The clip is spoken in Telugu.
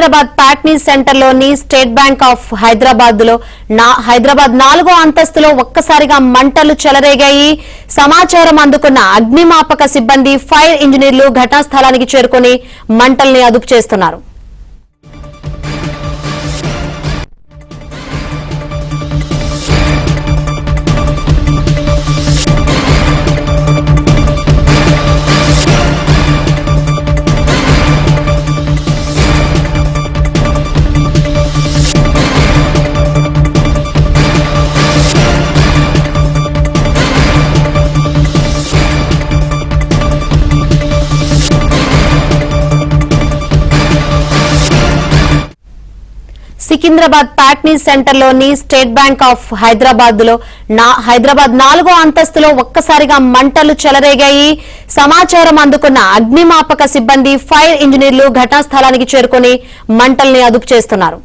సికింద్రాబాద్ ప్యాట్నీ సెంటర్ లోని స్టేట్ బ్యాంక్ ఆఫ్ హైదరాబాద్ 4వ అంతస్తులో ఒక్కసారిగా మంటలు చెలరేగాయి. సమాచారం అందుకున్న అగ్నిమాపక సిబ్బంది, ఫైర్ ఇంజనీర్లు ఘటనా స్థలానికి చేరుకుని మంటల్ని అదుపు చేస్తున్నారు. సికింద్రాబాద్ ప్యాట్నీ సెంటర్ లోని స్టేట్ బ్యాంక్ ఆఫ్ హైదరాబాద్ 4వ అంతస్తులో ఒక్కసారిగా మంటలు చెలరేగాయి. సమాచారం అందుకున్న అగ్నిమాపక సిబ్బంది, ఫైర్ ఇంజనీర్లు ఘటనా స్థలానికి చేరుకుని మంటల్ని అదుపు చేస్తున్నారు.